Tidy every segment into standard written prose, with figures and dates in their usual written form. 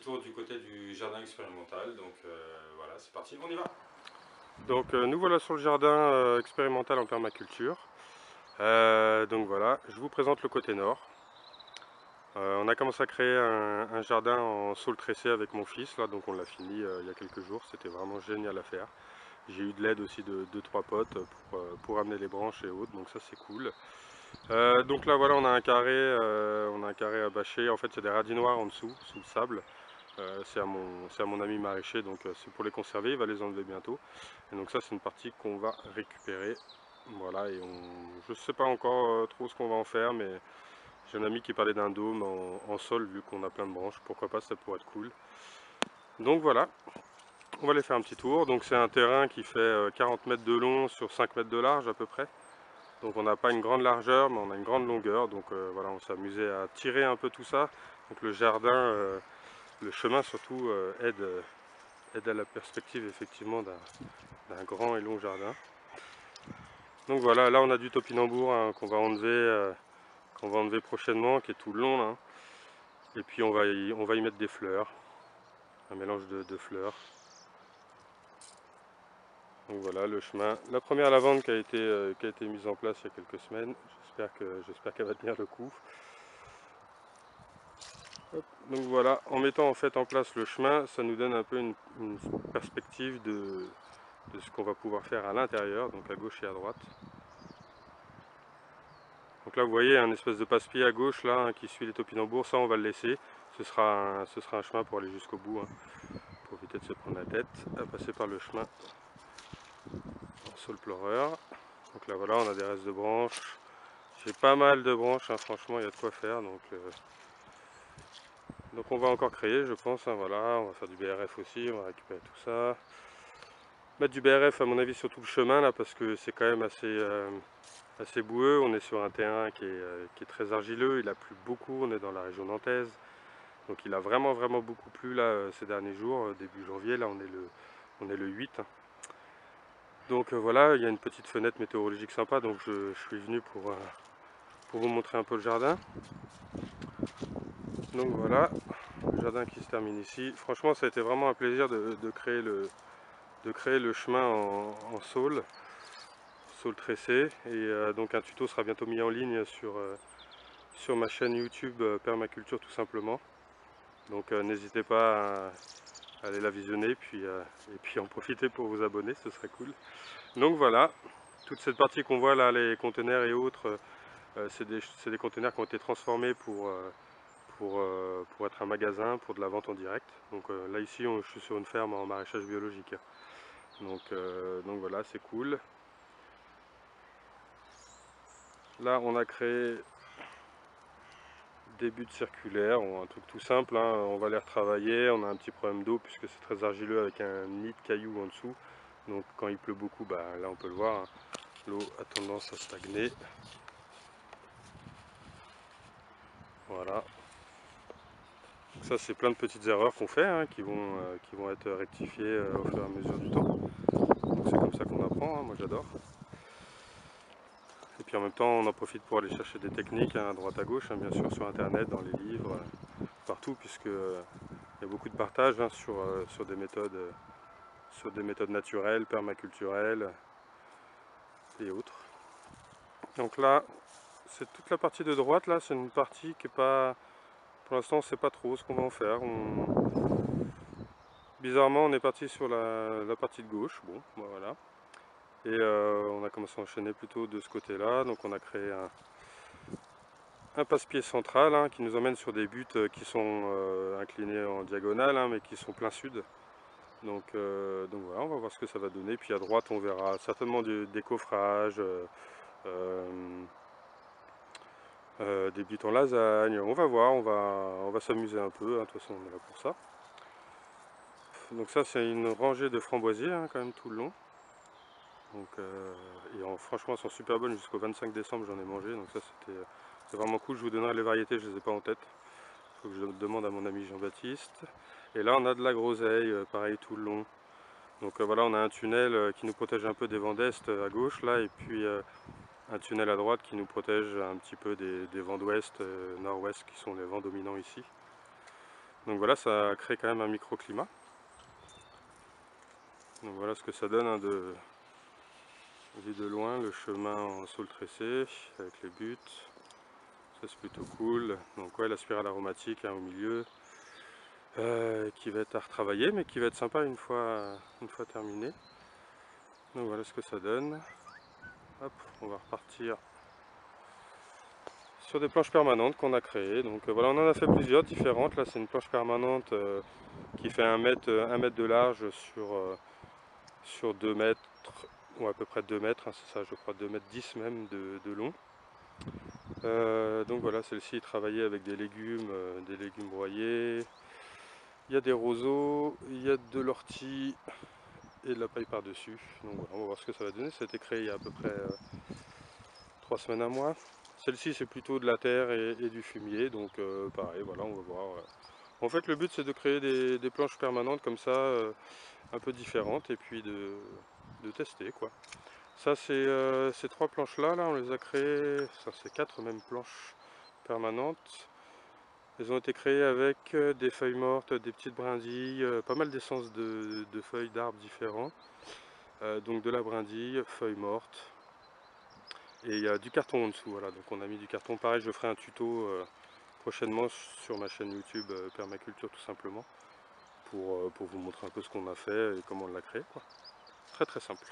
tour du côté du jardin expérimental, donc voilà, c'est parti, on y va. Donc nous voilà sur le jardin expérimental en permaculture. Donc voilà, je vous présente le côté nord. On a commencé à créer un jardin en saule tressé avec mon fils, là, donc on l'a fini il y a quelques jours, c'était vraiment génial à faire. J'ai eu de l'aide aussi de 2-3 potes pour amener les branches et autres, donc ça c'est cool. Donc là voilà, on a un carré à bâcher, en fait c'est des radis noirs en dessous, sous le sable. C'est à mon ami maraîcher, donc c'est pour les conserver, il va les enlever bientôt. Et donc ça c'est une partie qu'on va récupérer. Voilà, et je sais pas encore trop ce qu'on va en faire, mais j'ai un ami qui parlait d'un dôme en sol, vu qu'on a plein de branches, pourquoi pas, ça pourrait être cool. Donc voilà, on va aller faire un petit tour. Donc c'est un terrain qui fait 40 mètres de long sur 5 mètres de large à peu près. Donc on n'a pas une grande largeur, mais on a une grande longueur. Donc voilà, on s'est amusé à tirer un peu tout ça. Donc le jardin, le chemin surtout aide à la perspective effectivement d'un grand et long jardin. Donc voilà, là on a du topinambour hein, qu'on va enlever prochainement, qui est tout le long là. Et puis on va y mettre des fleurs, un mélange de fleurs. Donc voilà le chemin, la première lavande qui a été mise en place il y a quelques semaines. J'espère qu'elle va tenir le coup. Hop. Donc voilà, en mettant en fait en place le chemin, ça nous donne un peu une perspective de ce qu'on va pouvoir faire à l'intérieur, donc à gauche et à droite. Donc là vous voyez un espèce de passe-pied à gauche là hein, qui suit les topinambours, ça on va le laisser. Ce sera un chemin pour aller jusqu'au bout, hein, pour éviter de se prendre la tête, à passer par le chemin en saule pleureur. Donc là voilà, on a des restes de branches. J'ai pas mal de branches, hein, franchement il y a de quoi faire. Donc on va encore créer je pense, hein, voilà, on va faire du BRF aussi, on va récupérer tout ça. Mettre du BRF à mon avis sur tout le chemin là parce que c'est quand même assez boueux. On est sur un terrain qui est très argileux, il a plu beaucoup, on est dans la région nantaise. Donc il a vraiment beaucoup plu là ces derniers jours, début janvier, là on est le 8. Hein. Donc voilà, il y a une petite fenêtre météorologique sympa, donc je suis venu pour vous montrer un peu le jardin. Donc voilà, le jardin qui se termine ici. Franchement ça a été vraiment un plaisir de créer le chemin en saule tressé. Et donc un tuto sera bientôt mis en ligne sur ma chaîne YouTube Permaculture tout simplement. Donc n'hésitez pas à aller la visionner et puis en profiter pour vous abonner, ce serait cool. Donc voilà, toute cette partie qu'on voit là, les conteneurs et autres, c'est des conteneurs qui ont été transformés pour être un magasin, pour de la vente en direct. Donc là ici je suis sur une ferme en maraîchage biologique. Donc voilà, c'est cool. Là on a créé des buts circulaires, un truc tout simple, hein. On va les retravailler, on a un petit problème d'eau puisque c'est très argileux avec un nid de cailloux en dessous. Donc quand il pleut beaucoup, bah, là on peut le voir, hein. L'eau a tendance à stagner. Voilà. Donc ça c'est plein de petites erreurs qu'on fait, hein, qui vont être rectifiées au fur et à mesure du temps. Donc c'est comme ça qu'on apprend, hein, moi j'adore. Et puis en même temps on en profite pour aller chercher des techniques hein, à droite à gauche, hein, bien sûr sur internet, dans les livres, partout, puisque il y a beaucoup de partage hein, sur des méthodes naturelles, permaculturelles et autres. Donc là, c'est toute la partie de droite, là, c'est une partie qui est pas... Pour l'instant, on ne sait pas trop ce qu'on va en faire. Bizarrement, on est parti sur la partie de gauche. Bon, bah voilà. Et on a commencé à enchaîner plutôt de ce côté-là. Donc on a créé un passe-pied central hein, qui nous emmène sur des buts qui sont inclinés en diagonale, hein, mais qui sont plein sud. Donc voilà, on va voir ce que ça va donner. Puis à droite, on verra certainement des coffrages, des buts en lasagne. On va voir, on va s'amuser un peu. Hein, de toute façon, on est là pour ça. Donc ça, c'est une rangée de framboisiers hein, quand même tout le long. Donc, franchement, elles sont super bonnes. Jusqu'au 25 décembre, j'en ai mangé. Donc ça, c'est vraiment cool. Je vous donnerai les variétés, je les ai pas en tête. Il faut que je demande à mon ami Jean-Baptiste. Et là, on a de la groseille, pareil tout le long. Donc voilà, on a un tunnel qui nous protège un peu des vents d'est à gauche là, et puis un tunnel à droite qui nous protège un petit peu des vents d'ouest, nord-ouest qui sont les vents dominants ici. Donc voilà, ça crée quand même un microclimat. Donc voilà ce que ça donne, hein, vu de loin, le chemin en saule tressé avec les buttes. Ça c'est plutôt cool. Donc ouais, la spirale aromatique, hein, au milieu, qui va être à retravailler, mais qui va être sympa une fois terminé. Donc voilà ce que ça donne. Hop, on va repartir sur des planches permanentes qu'on a créées. Donc voilà, on en a fait plusieurs différentes. Là c'est une planche permanente qui fait 1 mètre de large sur 2 mètres, ou à peu près 2 mètres, hein, c'est ça je crois, 2 mètres 10 même de long. Donc voilà, celle-ci est travaillée avec des légumes broyés. Il y a des roseaux, il y a de l'ortie et de la paille par-dessus. Donc voilà, on va voir ce que ça va donner. Ça a été créé il y a à peu près 3 semaines, à mois. Celle-ci c'est plutôt de la terre et du fumier, donc pareil, voilà, on va voir. En fait le but c'est de créer des planches permanentes comme ça, un peu différentes, et puis de tester quoi. Ça c'est ces 3 planches là, on les a créées, ça c'est 4 même planches permanentes. Elles ont été créées avec des feuilles mortes, des petites brindilles, pas mal d'essences de feuilles d'arbres différents. Donc de la brindille, feuilles mortes, et il y a du carton en dessous. Voilà, donc on a mis du carton. Pareil, je ferai un tuto prochainement sur ma chaîne YouTube Permaculture tout simplement, pour vous montrer un peu ce qu'on a fait et comment on l'a créé, quoi. Très très simple.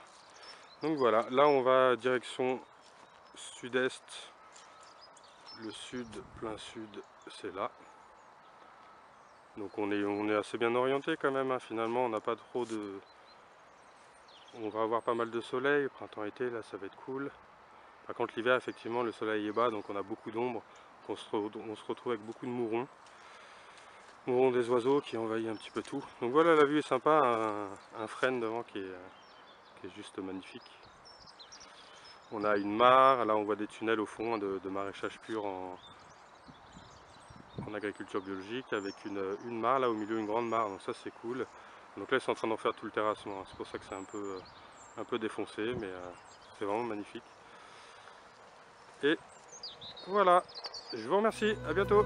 Donc voilà, là on va direction sud-est. Le sud, plein sud, c'est là. Donc on est assez bien orienté quand même, hein. Finalement on n'a pas trop de... On va avoir pas mal de soleil, printemps-été, là ça va être cool. Par contre l'hiver effectivement le soleil est bas, donc on a beaucoup d'ombre. On se retrouve avec beaucoup de mourons. Mourons des oiseaux qui envahissent un petit peu tout. Donc voilà, la vue est sympa, un frêne devant qui est juste magnifique. On a une mare, là on voit des tunnels au fond, hein, de maraîchage pur en agriculture biologique, avec une mare là au milieu, une grande mare, donc ça c'est cool. Donc là ils sont en train d'en faire tout le terrassement, hein. C'est pour ça que c'est un peu défoncé, mais c'est vraiment magnifique. Et voilà, je vous remercie, à bientôt.